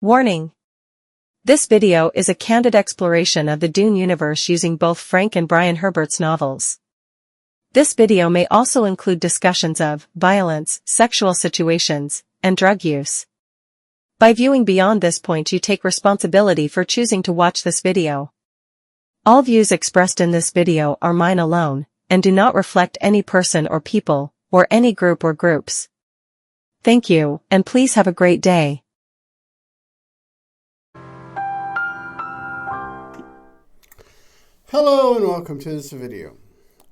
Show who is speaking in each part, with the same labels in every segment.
Speaker 1: Warning! This video is a candid exploration of the Dune universe using both Frank and Brian Herbert's novels. This video may also include discussions of violence, sexual situations, and drug use. By viewing beyond this point, you take responsibility for choosing to watch this video. All views expressed in this video are mine alone, and do not reflect any person or people, or any group or groups. Thank you, and please have a great day.
Speaker 2: Hello and welcome to this video.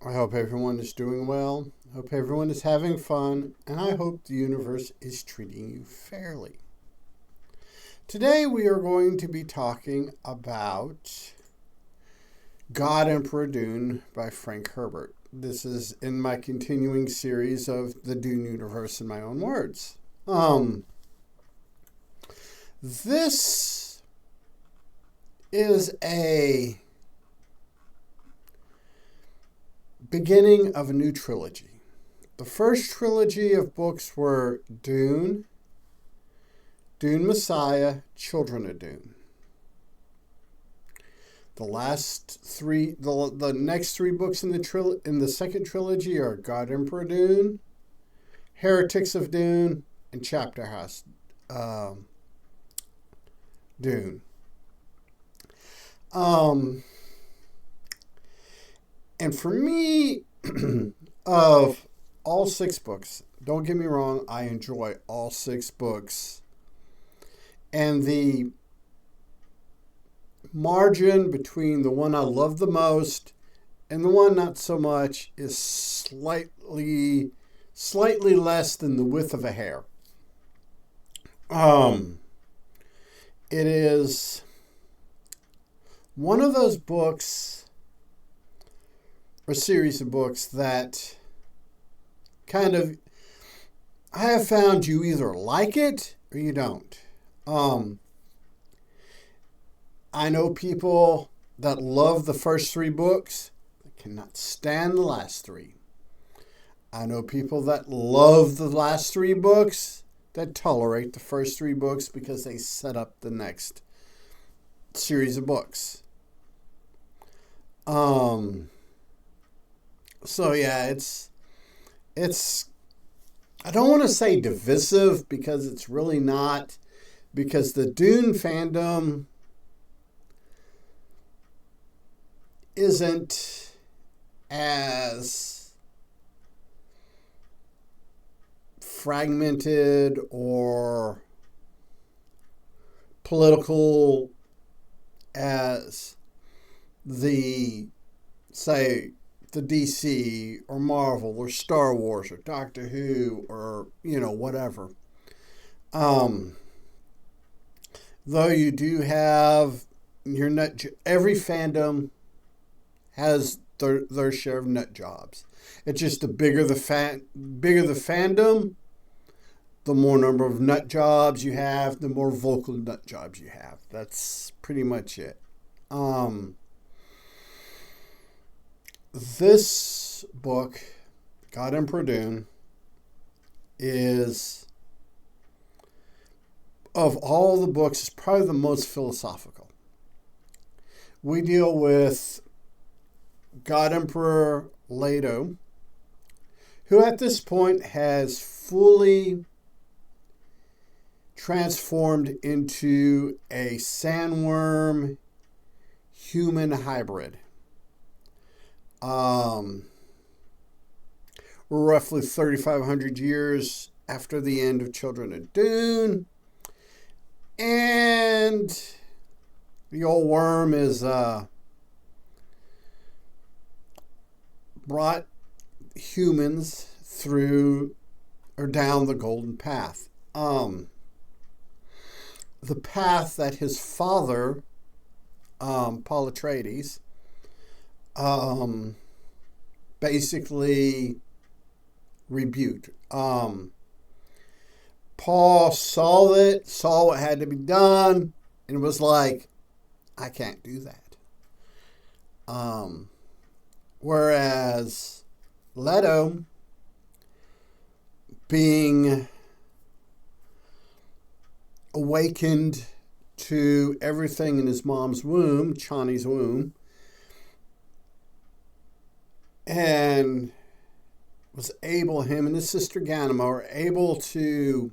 Speaker 2: I hope everyone is doing well, I hope everyone is having fun, and I hope the universe is treating you fairly. Today we are going to be talking about God Emperor Dune by Frank Herbert. This is in my continuing series of the Dune Universe in my own words. This is a beginning of a new trilogy. The first trilogy of books were Dune, Dune Messiah, Children of Dune. The last three, the next three books in the second trilogy are God Emperor Dune, Heretics of Dune, and Chapter House Dune. And for me, of all six books, don't get me wrong, I enjoy all six books. And the margin between the one I love the most and the one not so much is slightly less than the width of a hair. It is one of those books, or series of books, that kind of, I have found you either like it or you don't. I know people that love the first three books that cannot stand the last three. I know people that love the last three books that tolerate the first three books because they set up the next series of books. So yeah, it's I don't want to say divisive because it's really not, because the Dune fandom isn't as fragmented or political as the, say, the DC or Marvel or Star Wars or Doctor Who or, whatever. Though you do have every fandom has their share of nut jobs. It's just the bigger the fandom, the more number of nut jobs you have, the more vocal nut jobs you have. That's pretty much it. This book, God Emperor Dune, is, of all the books, is probably the most philosophical. We deal with God Emperor Leto, who at this point has fully transformed into a sandworm human hybrid. We're roughly 3,500 years after the end of Children of Dune, and the old worm is brought humans through or down the golden path. The path that his father, Paul Atreides, basically rebuked. Paul saw what had to be done, and was like, I can't do that. Whereas Leto, being awakened to everything in his mom's womb, Chani's womb, and was able, him and his sister Ganima, were able to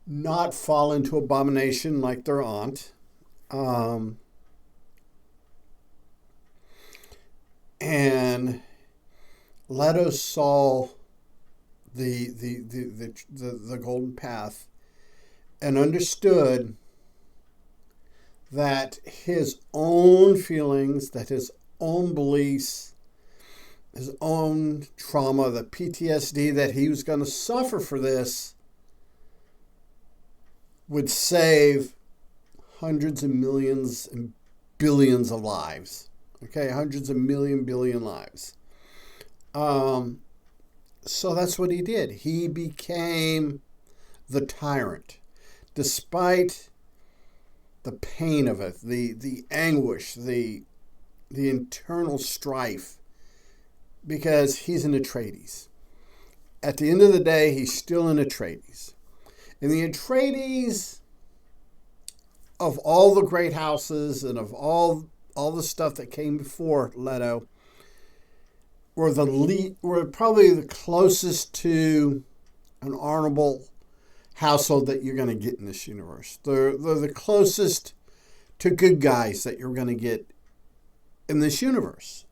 Speaker 2: not fall into abomination like their aunt. And Leto saw the golden path and understood that his own feelings, that his own beliefs, his own trauma, the PTSD that he was going to suffer for this would save hundreds of millions and billions of lives. Okay, hundreds of billion lives. So that's what he did. He became the tyrant. Despite the pain of it, the anguish, the internal strife, because he's an Atreides. At the end of the day, he's still an Atreides. And the Atreides, of all the great houses and of all the stuff that came before Leto, were probably the closest to an honorable household that you're going to get in this universe. They're the closest to good guys that you're going to get in this universe.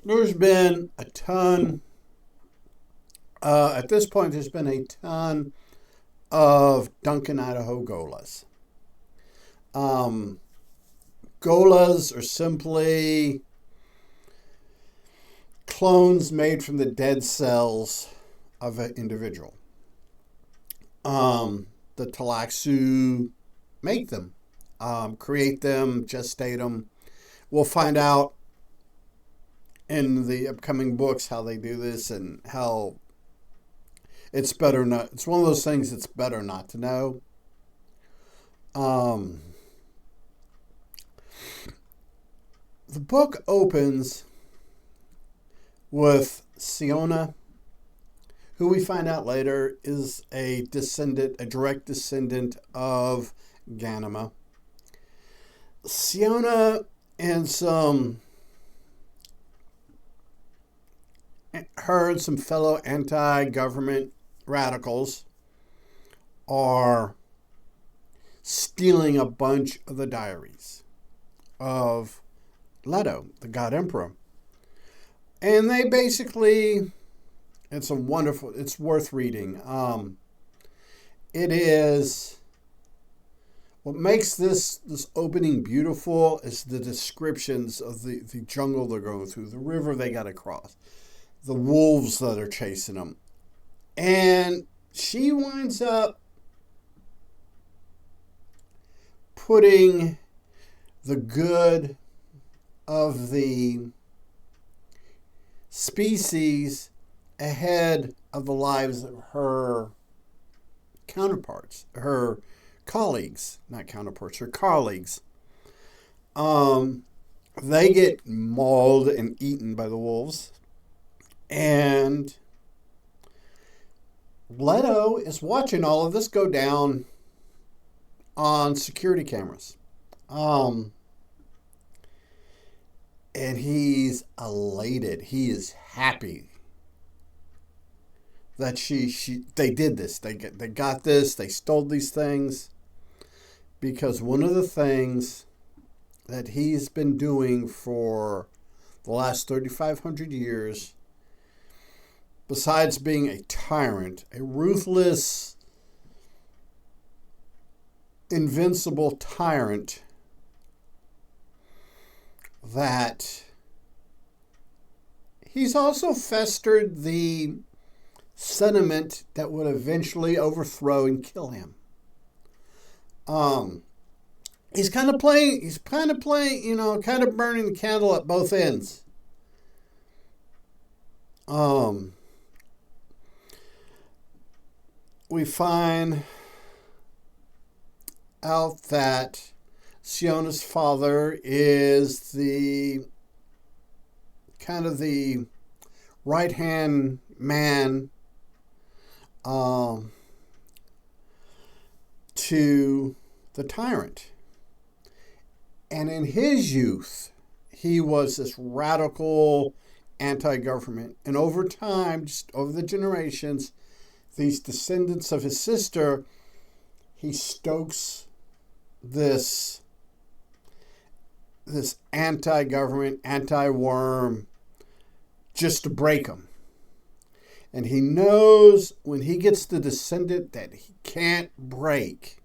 Speaker 2: There's been a ton, at this point, there's been a ton of Duncan, Idaho Golas. Golas are simply clones made from the dead cells of an individual. The Talaxu make them, create them, gestate them. We'll find out in the upcoming books how they do this and how it's better not. It's one of those things that's better not to know. The book opens with Siona, who we find out later is a direct descendant of Ganima. Siona and some fellow anti-government radicals are stealing a bunch of the diaries of Leto, the God Emperor. And they basically, it's worth reading. It is, what makes this opening beautiful is the descriptions of the jungle they're going through, the river they got to cross, the wolves that are chasing them. And she winds up putting the good of the species ahead of the lives of her counterparts, her colleagues, not counterparts, her colleagues. They get mauled and eaten by the wolves. And Leto is watching all of this go down on security cameras. And he's elated. He is happy that they did this. They got this. They stole these things. Because one of the things that he's been doing for the last 3,500 years, besides being a tyrant, a ruthless, invincible tyrant, that he's also festered the sentiment that would eventually overthrow and kill him. He's kind of playing, kind of burning the candle at both ends. We find out that Siona's father is the right-hand man to the tyrant. And in his youth, he was this radical anti-government. And over time, just over the generations, these descendants of his sister, he stokes this anti-government, anti-worm, just to break him. And he knows when he gets the descendant that he can't break,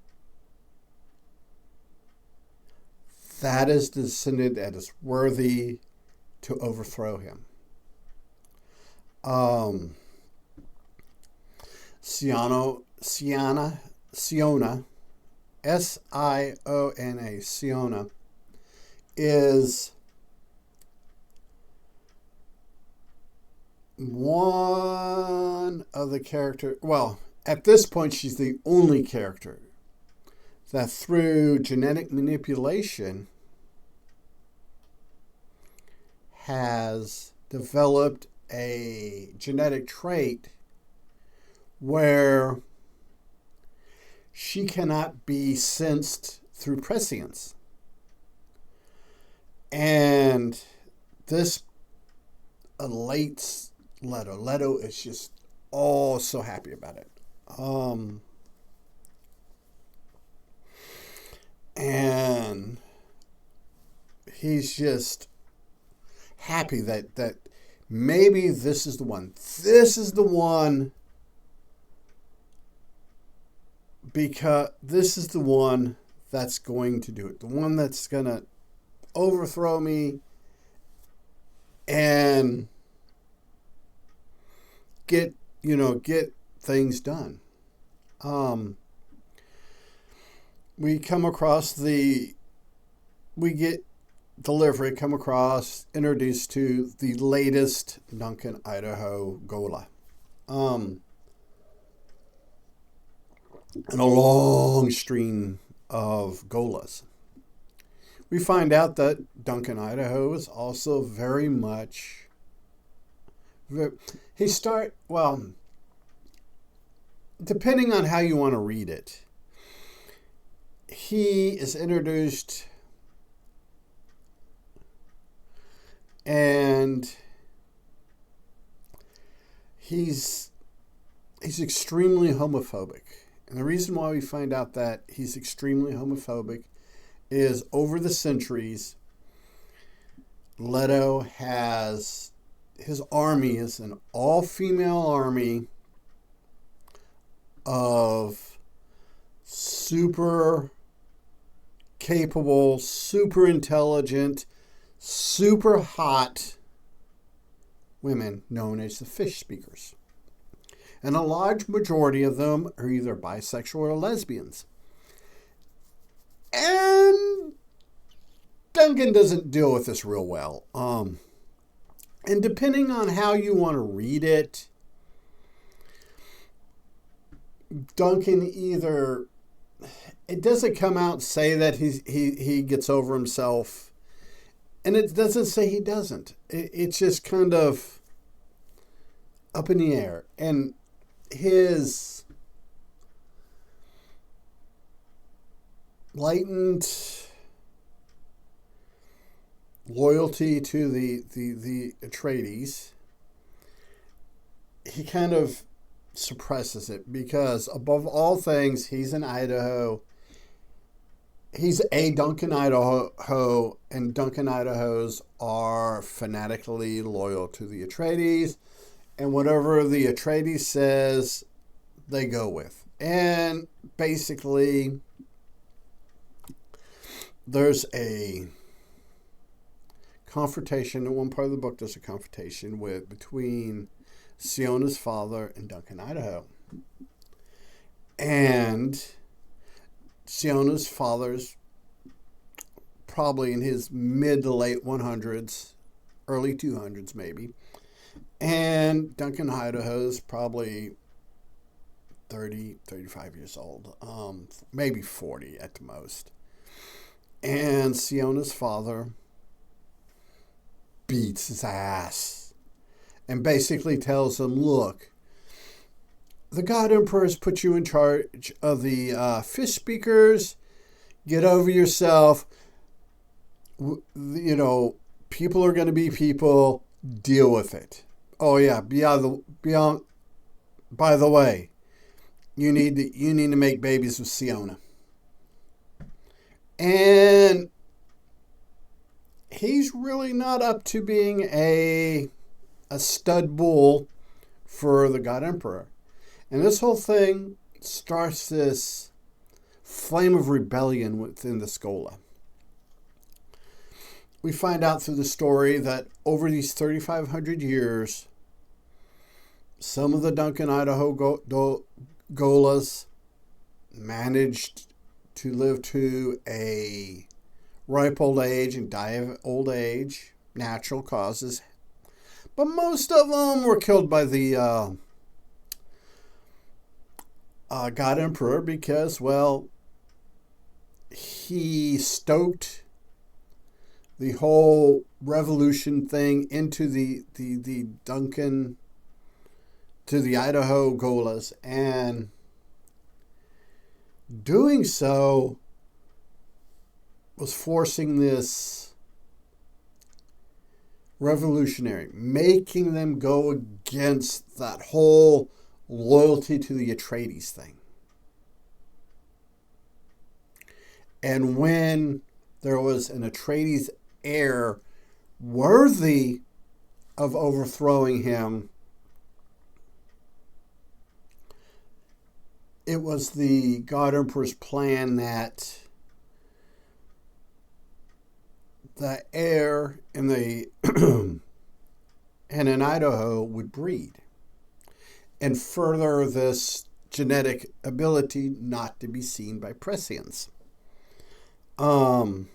Speaker 2: that is the descendant that is worthy to overthrow him. Siona, S-I-O-N-A, Siona, is one of the characters, well, at this point, she's the only character that through genetic manipulation has developed a genetic trait where she cannot be sensed through prescience. And this elates Leto. Leto is just so happy about it. And he's just happy that maybe this is the one. This is the one, because this is the one that's going to do it. The one that's going to overthrow me and get things done. We come across introduced to the latest Duncan, Idaho Gola. And a long string of Golas. We find out that Duncan, Idaho is also very much, depending on how you want to read it, he is introduced and he's extremely homophobic. And the reason why we find out that he's extremely homophobic is over the centuries, Leto has, his army is an all-female army of super capable, super intelligent, super hot women known as the fish speakers. And a large majority of them are either bisexual or lesbians. And Duncan doesn't deal with this real well. And depending on how you want to read it, Duncan either, it doesn't come out and say that he gets over himself, and it doesn't say he doesn't. It's just kind of up in the air. And his blatant loyalty to the Atreides, he kind of suppresses it because above all things, he's in Idaho. He's a Duncan, Idaho, and Duncan, Idahos are fanatically loyal to the Atreides, and whatever the Atreides says, they go with. And basically, there's a confrontation. In one part of the book, there's a confrontation between Siona's father and Duncan, Idaho. And Siona's father's probably in his mid to late 100s, early 200s maybe. And Duncan, Idaho's probably 30, 35 years old, maybe 40 at the most. And Siona's father beats his ass and basically tells him, look, the God Emperor has put you in charge of the fish speakers. Get over yourself. You know, people are going to be people. Deal with it. Oh yeah, beyond. By the way, you need to make babies with Siona. And he's really not up to being a stud bull for the God Emperor. And this whole thing starts this flame of rebellion within the Schola. We find out through the story that over these 3,500 years, some of the Duncan, Idaho Golas managed to live to a ripe old age and die of old age, natural causes. But most of them were killed by the God Emperor because, well, he stoked the whole revolution thing into the Duncan, to the Idaho Golas, and doing so was forcing this revolutionary, making them go against that whole loyalty to the Atreides thing. And when there was an Atreides heir worthy of overthrowing him, it was the God Emperor's plan that the heir in the and in Idaho would breed and further this genetic ability not to be seen by prescience. And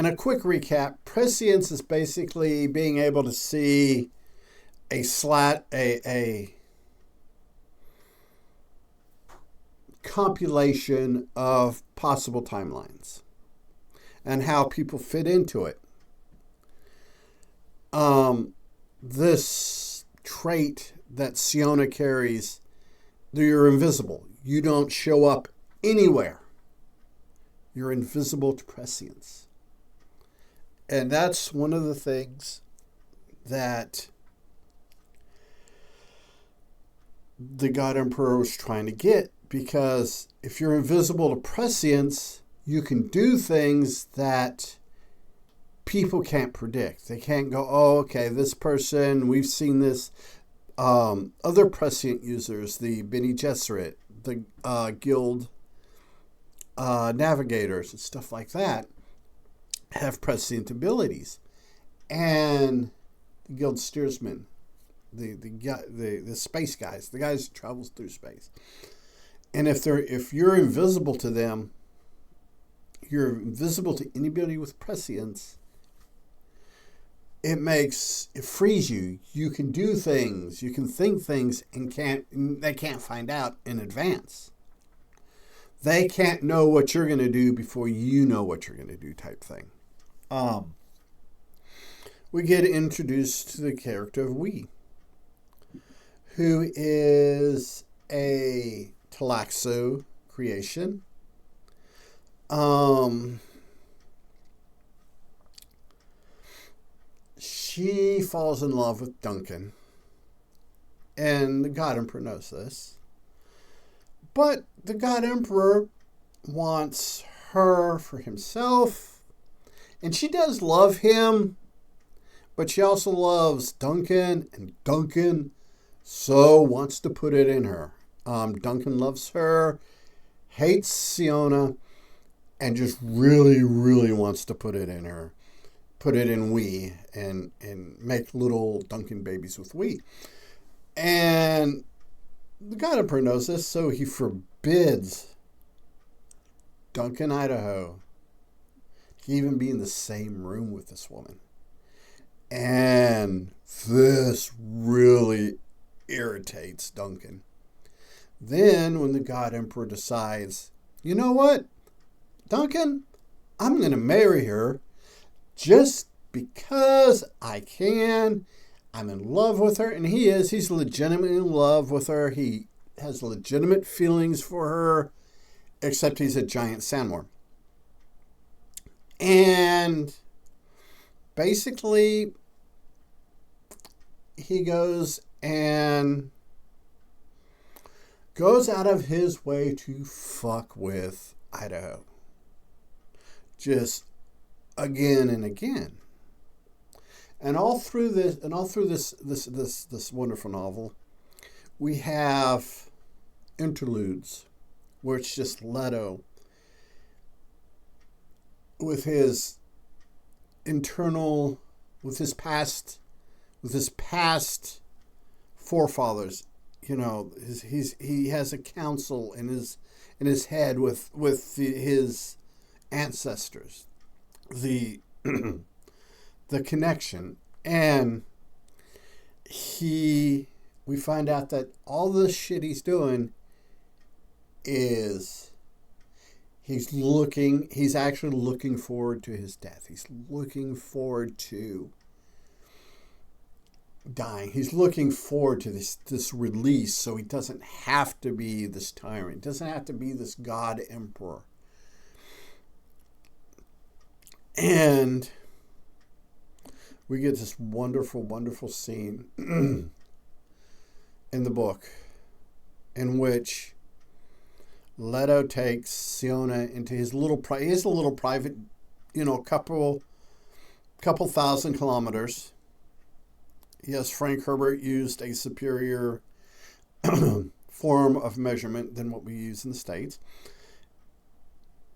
Speaker 2: a quick recap, prescience is basically being able to see a compilation of possible timelines and how people fit into it. This trait that Siona carries, you're invisible. You don't show up anywhere. You're invisible to prescience. And that's one of the things that the God Emperor was trying to get, because if you're invisible to prescience, you can do things that people can't predict. They can't go, oh, okay, this person, we've seen this. Other prescient users, the Bene Gesserit, the guild navigators and stuff like that, have prescient abilities. And the guild steersmen, the space guys, the guys that travels through space. And if you're invisible to them, you're invisible to anybody with prescience, it frees you. You can do things, you can think things, and they can't find out in advance. They can't know what you're going to do before you know what you're going to do, type thing. We get introduced to the character of Wee, who is a Talaxo creation. She falls in love with Duncan, and the God Emperor knows this. But the God Emperor wants her for himself, and she does love him, but she also loves Duncan, and Duncan so wants to put it in her. Duncan loves her, hates Siona, and just really, really wants to put it in her. Put it in Wee and make little Duncan babies with Wee. And the God Emperor knows this, so he forbids Duncan, Idaho to even be in the same room with this woman. And this really irritates Duncan. Then when the God Emperor decides, you know what, Duncan, I'm going to marry her just because I can. I'm in love with her, and he is. He's legitimately in love with her. He has legitimate feelings for her, except he's a giant sandworm. And basically, he goes out of his way to fuck with Idaho. Just again and again. And all through this wonderful novel, we have interludes where it's just Leto with his internal, with his past forefathers. You know, he has a council in his head with his ancestors, the the connection, and we find out that all the shit he's doing is he's actually looking forward to his death. He's looking forward to dying. He's looking forward to this release, so he doesn't have to be this tyrant. Doesn't have to be this god emperor. And we get this wonderful, wonderful scene in the book in which Leto takes Siona into his little private, couple thousand kilometers. Yes, Frank Herbert used a superior form of measurement than what we use in the States.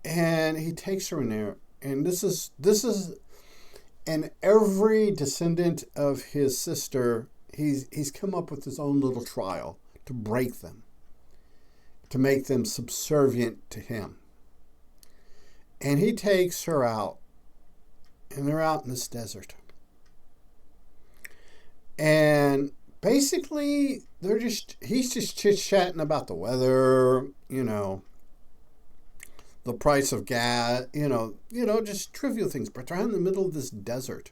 Speaker 2: And he takes her in there. And this is and every descendant of his sister, he's come up with his own little trial to break them, to make them subservient to him. And he takes her out, and they're out in this desert. And basically, he's just chit-chatting about the weather, the price of gas, just trivial things. But they're in the middle of this desert.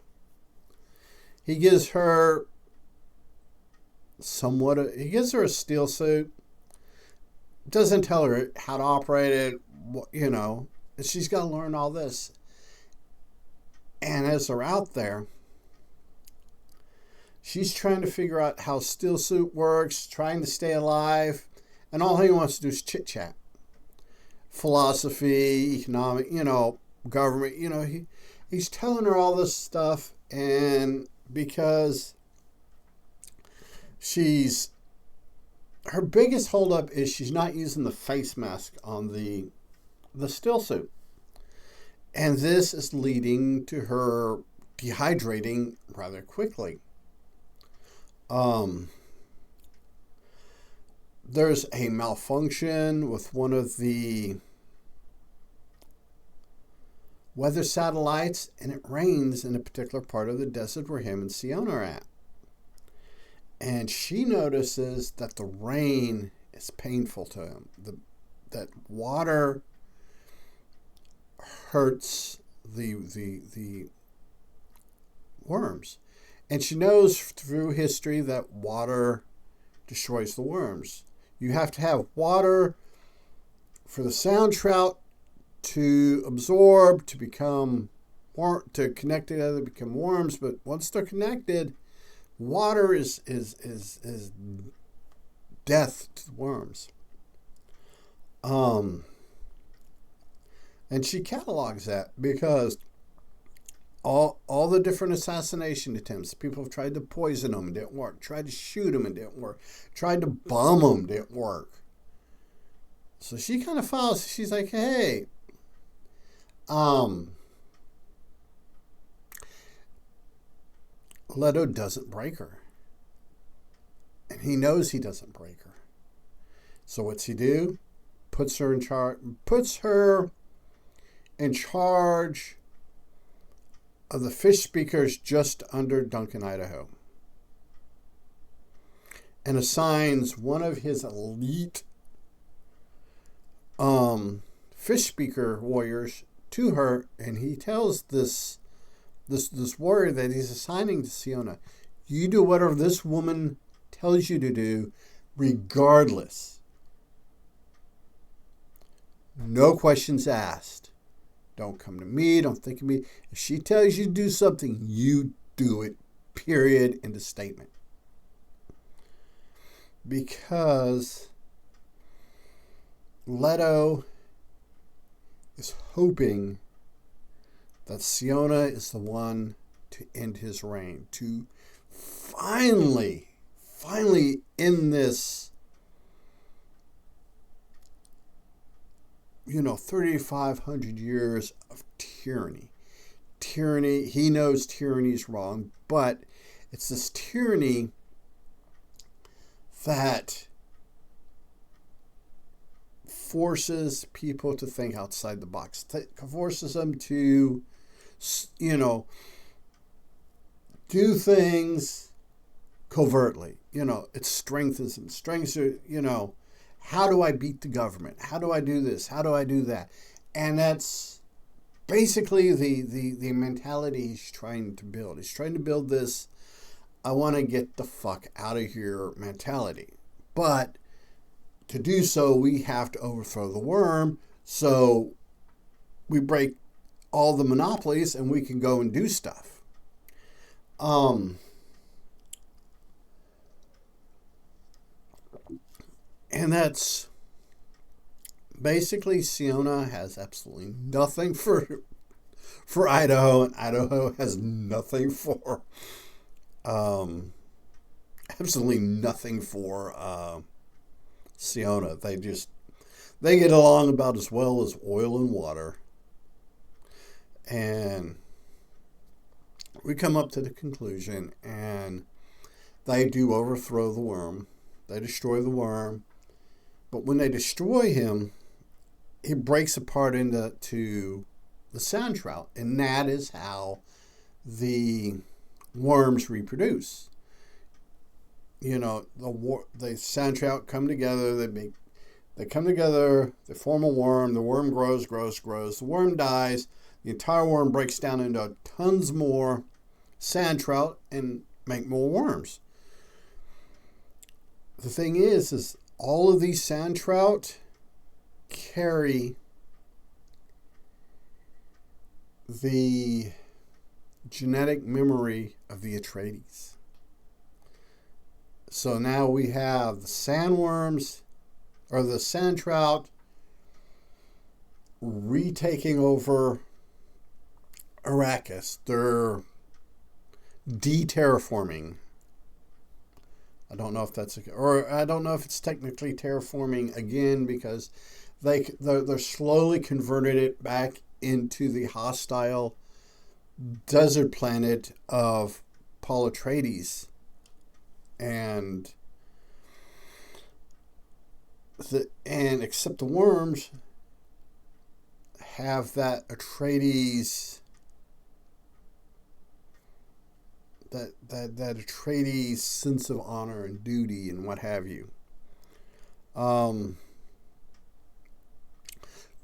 Speaker 2: He gives her a steel suit. Doesn't tell her how to operate it, and she's got to learn all this. And as they're out there, she's trying to figure out how steel suit works, trying to stay alive, and all he wants to do is chit-chat. Philosophy, economic, government, he's telling her all this stuff, and because her biggest holdup is she's not using the face mask on the still suit. And this is leading to her dehydrating rather quickly. There's a malfunction with one of the weather satellites, and it rains in a particular part of the desert where him and Siona are at. And she notices that the rain is painful to him. That water hurts the worms. And she knows through history that water destroys the worms. You have to have water for the sound trout to absorb, to connect together, become worms. But once they're connected, water is death to the worms. And she catalogs that because all the different assassination attempts, people have tried to poison them, it didn't work. Tried to shoot them, it didn't work. Tried to bomb them, didn't work. So she kind of follows. She's like, hey, Leto doesn't break her. And he knows he doesn't break her. So what's he do? Puts her in charge of the fish speakers just under Duncan, Idaho. And assigns one of his elite fish speaker warriors to her, and he tells this warrior that he's assigning to Siona, You do whatever this woman tells you to do, regardless. No questions asked. Don't come to me. Don't think of me. If she tells you to do something, you do it. Period. End of statement. Because Leto is hoping that Siona is the one to end his reign, to finally end this, 3,500 years of tyranny. Tyranny, he knows tyranny is wrong, but it's this tyranny that forces people to think outside the box, forces them to, do things covertly. It strengthens them. How do I beat the government? How do I do this? How do I do that? And that's basically the mentality he's trying to build. He's trying to build this, I want to get the fuck out of here mentality. But to do so, we have to overthrow the worm. So we break all the monopolies and we can go and do stuff. And that's basically, Siona has absolutely nothing for Idaho, and Idaho has nothing for absolutely nothing for Siona. They get along about as well as oil and water. And we come up to the conclusion, and they do overthrow the worm. They destroy the worm. But when they destroy him, he breaks apart into the sand trout. And that is how the worms reproduce. The sand trout come together. They come together. They form a worm. The worm grows. The worm dies. The entire worm breaks down into tons more sand trout and make more worms. The thing is all of these sand trout carry the genetic memory of the Atreides. So now we have the sandworms, or the sand trout, retaking over Arrakis. They're de-terraforming. I don't know if I don't know if it's technically terraforming again, because they're slowly converting it back into the hostile desert planet of Paul Atreides. And except the worms have that Atreides, that Atreides sense of honor and duty and what have you.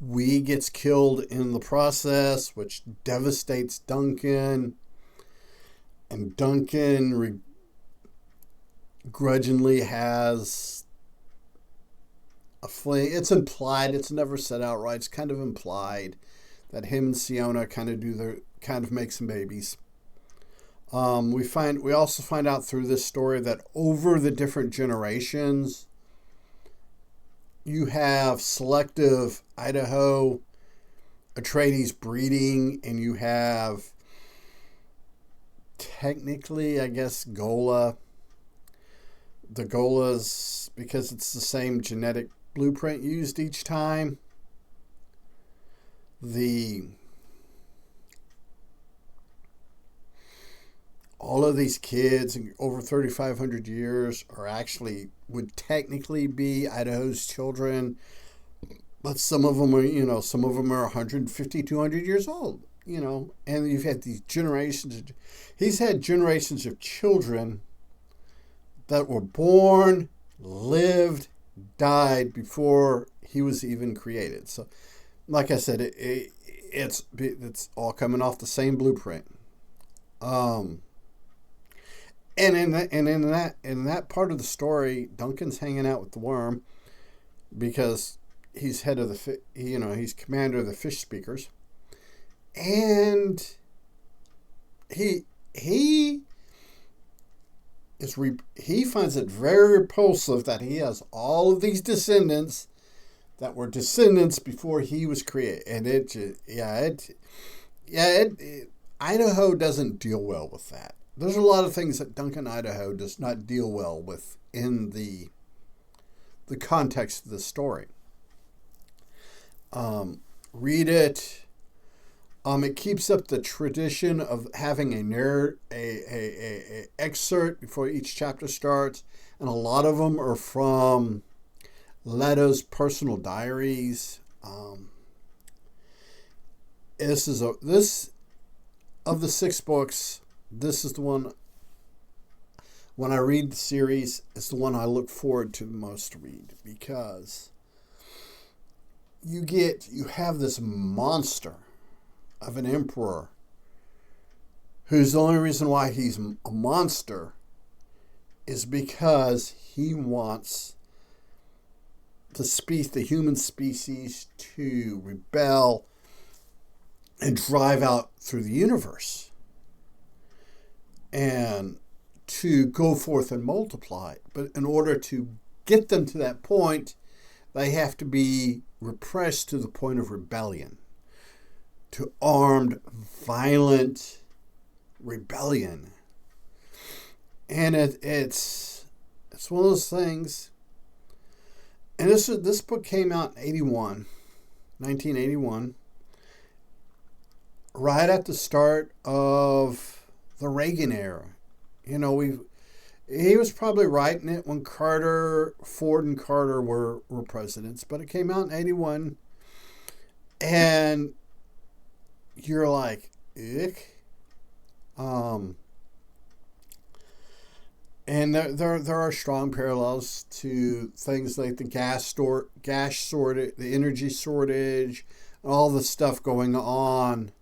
Speaker 2: Wee gets killed in the process, which devastates Duncan, and Duncan grudgingly has a fling. It's implied, it's never said outright, it's kind of implied that him and Siona kind of make some babies. We also find out through this story that over the different generations, you have selective Idaho Atreides breeding, and you have technically, I guess, Gola. The Golas, because it's the same genetic blueprint used each time. All of these kids over 3,500 years would technically be Idaho's children, but some of them are 150, 200 years old, and you've had these generations. He's had generations of children that were born, lived, died before he was even created. So, like I said, it's all coming off the same blueprint. And in that part of the story, Duncan's hanging out with the worm because he's head of the he's commander of the fish speakers, and he finds it very repulsive that he has all of these descendants that were descendants before he was created, and Idaho doesn't deal well with that. There's a lot of things that Duncan, Idaho does not deal well with in the context of the story. Read it. It keeps up the tradition of having a excerpt before each chapter starts, and a lot of them are from Leto's personal diaries. This of the 6 books. This is the one, when I read the series, it's the one I look forward to the most to read, because you have this monster of an emperor whose the only reason why he's a monster is because he wants the human species to rebel and drive out through the universe, and to go forth and multiply. But in order to get them to that point, they have to be repressed to the point of rebellion, to armed, violent rebellion. And it's one of those things. And this book came out in 1981, right at the start of the Reagan era. He was probably writing it when Ford and Carter were presidents, but it came out in 81, and you're like, ick. And there are strong parallels to things like the gas shortage, the energy shortage, all the stuff going on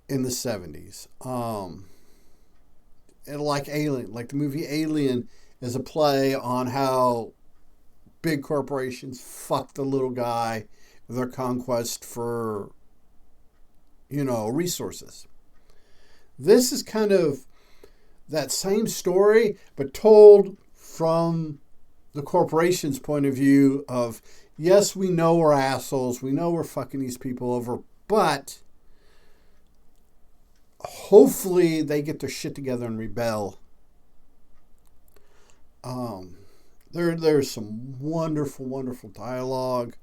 Speaker 2: in the 70s. And like Alien, like the movie Alien is a play on how big corporations fuck the little guy with their conquest for, resources. This is kind of that same story, but told from the corporation's point of view of, yes, we know we're assholes, we know we're fucking these people over, but hopefully they get their shit together and rebel. There's some wonderful, wonderful dialogue.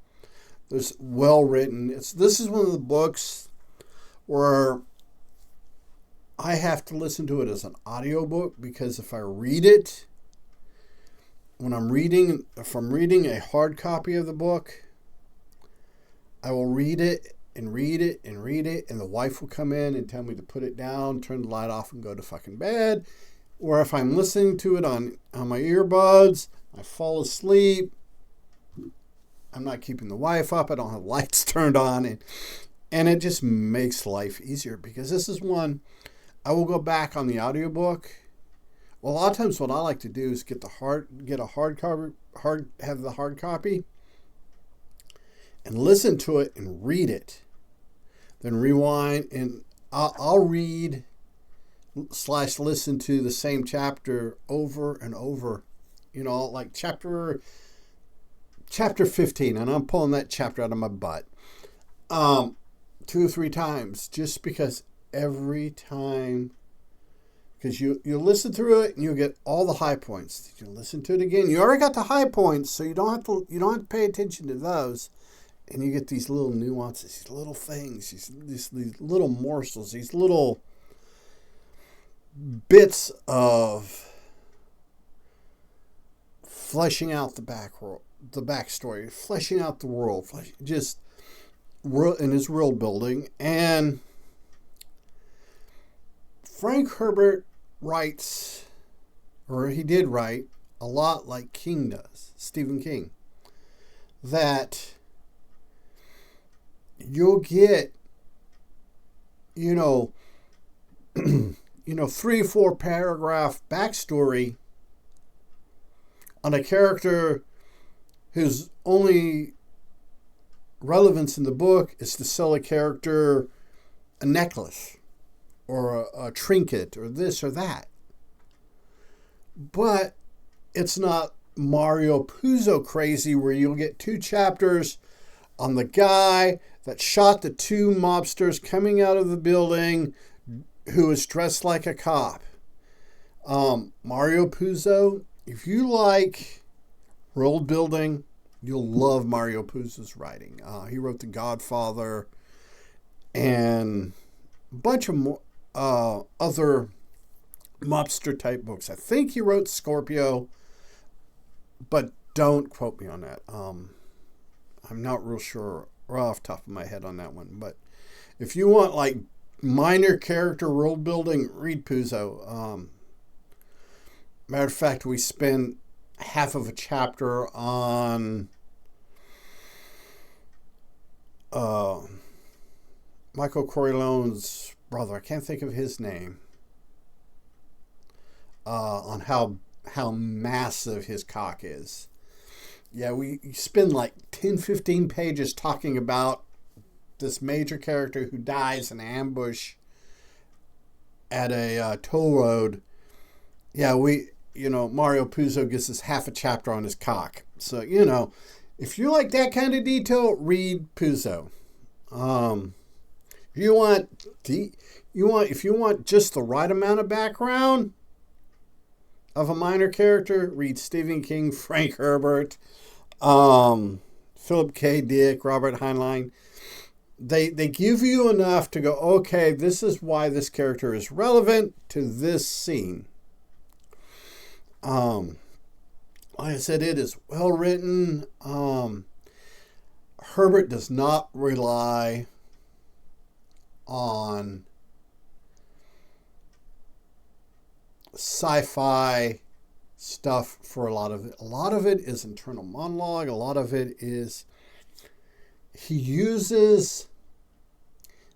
Speaker 2: There's well written. This is one of the books where I have to listen to it as an audiobook, because if I read it, if I'm reading a hard copy of the book, I will read it and read it and read it, and the wife will come in and tell me to put it down, turn the light off, and go to fucking bed. Or if I'm listening to it on my earbuds, I fall asleep. I'm not keeping the wife up. I don't have lights turned on, and it just makes life easier, because this is one I will go back on the audiobook. Well, a lot of times what I like to do is have the hard copy, and listen to it and read it. Then rewind, and I'll read / listen to the same chapter over and over. Like chapter 15, and I'm pulling that chapter out of my butt 2 or 3 times, just because every time, because you listen through it and you get all the high points. You listen to it again, you already got the high points, so you don't have to pay attention to those. And you get these little nuances, these little things, these little morsels, these little bits of fleshing out the backstory, fleshing out the world, in his world building. And Frank Herbert writes, or he did write, a lot like King does, Stephen King, that you'll get, 3-4 paragraph backstory on a character whose only relevance in the book is to sell a character a necklace or a trinket or this or that. But it's not Mario Puzo crazy where you'll get 2 chapters on the guy that shot the 2 mobsters coming out of the building who was dressed like a cop. Mario Puzo, if you like world building, you'll love Mario Puzo's writing. He wrote The Godfather and a bunch of other mobster type books. I think he wrote Scorpio, but don't quote me on that. I'm not real sure right off the top of my head on that one. But if you want like minor character world building, read Puzo. Matter of fact, we spent half of a chapter on Michael Corleone's brother. I can't think of his name. On how massive his cock is. Yeah, we spend like 10-15 pages talking about this major character who dies in an ambush at a toll road. Yeah, Mario Puzo gives us half a chapter on his cock. So, if you like that kind of detail, read Puzo. If you want just the right amount of background of a minor character, read Stephen King, Frank Herbert, Philip K. Dick, Robert Heinlein. They give you enough to go, okay, this is why this character is relevant to this scene. Like I said, it is well written. Herbert does not rely on sci-fi stuff for a lot of it. A lot of it is internal monologue. A lot of it is he uses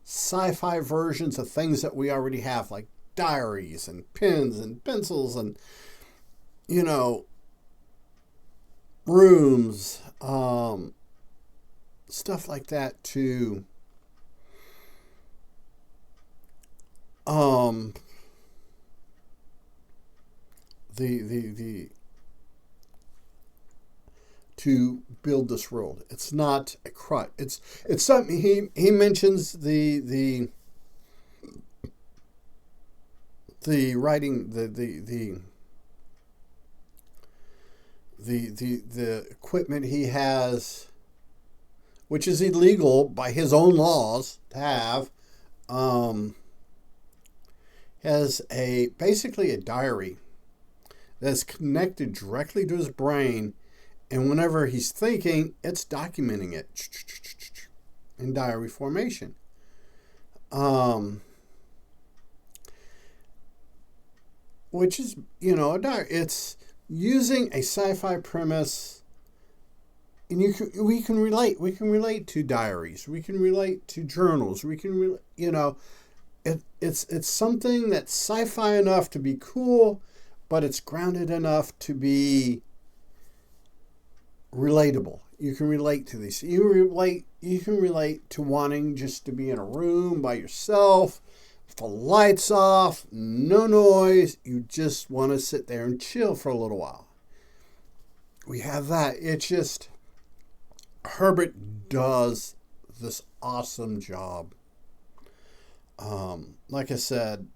Speaker 2: sci-fi versions of things that we already have, like diaries and pens and pencils and rooms, stuff like that to to build this world. It's not a crutch. It's something he mentions the writing the equipment he has, which is illegal by his own laws to have, has basically a diary that's connected directly to his brain, and whenever he's thinking, it's documenting it in diary formation. Which is, a diary. It's using a sci-fi premise, and we can relate. We can relate to diaries. We can relate to journals. We can, it's something that's sci-fi enough to be cool, but it's grounded enough to be relatable. You can relate to these. You can relate to wanting just to be in a room by yourself, with the lights off, no noise. You just want to sit there and chill for a little while. We have that. It's just Herbert does this awesome job. Like I said,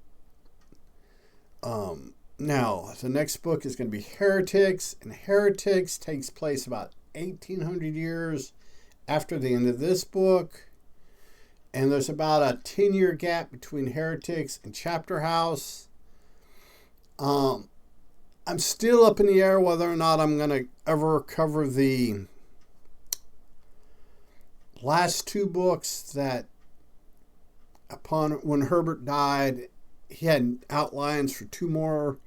Speaker 2: now the next book is going to be Heretics, and Heretics takes place about 1800 years after the end of this book, and there's about a 10-year gap between Heretics and Chapter House. I'm still up in the air whether or not I'm going to ever cover the last 2 books that when Herbert died, he had outlines for 2 more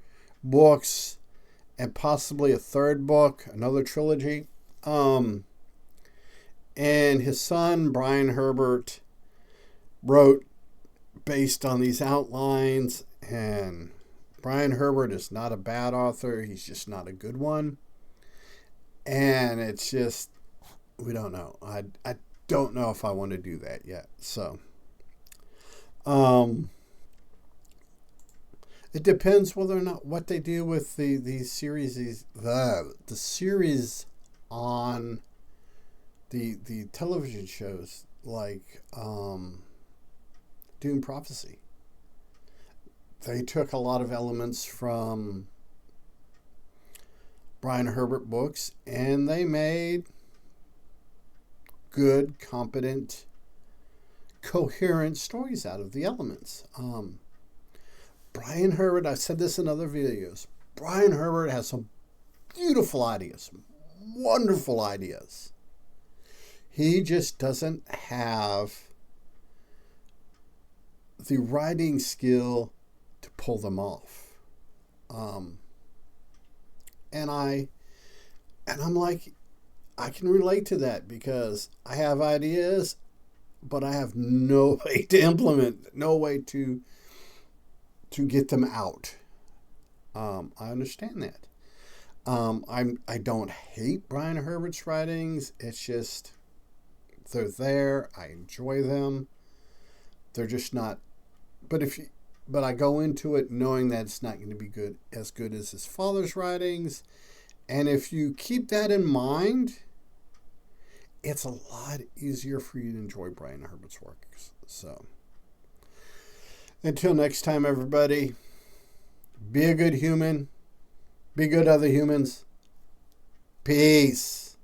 Speaker 2: books and possibly a 3rd book, another trilogy. And his son, Brian Herbert, wrote based on these outlines, And Brian Herbert is not a bad author. He's just not a good one. And it's just, we don't know. I don't know if I want to do that yet. So, it depends whether or not what they do with the series, the series on the television shows like Dune Prophecy. They took a lot of elements from Brian Herbert books and they made good, competent, coherent stories out of the elements. Brian Herbert, I've said this in other videos, Brian Herbert has some beautiful ideas, some wonderful ideas. He just doesn't have the writing skill to pull them off. And I'm like, I can relate to that because I have ideas, but I have no way to implement, no way to get them out. I understand that. I don't hate Brian Herbert's writings. It's just, they're there. I enjoy them. They're just not, but I go into it knowing that it's not going to be as good as his father's writings. And if you keep that in mind, it's a lot easier for you to enjoy Brian Herbert's works. So, until next time, everybody, be a good human. Be good to other humans. Peace.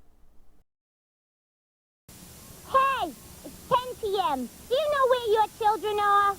Speaker 3: Hey, it's 10 p.m. Do you know where your children are?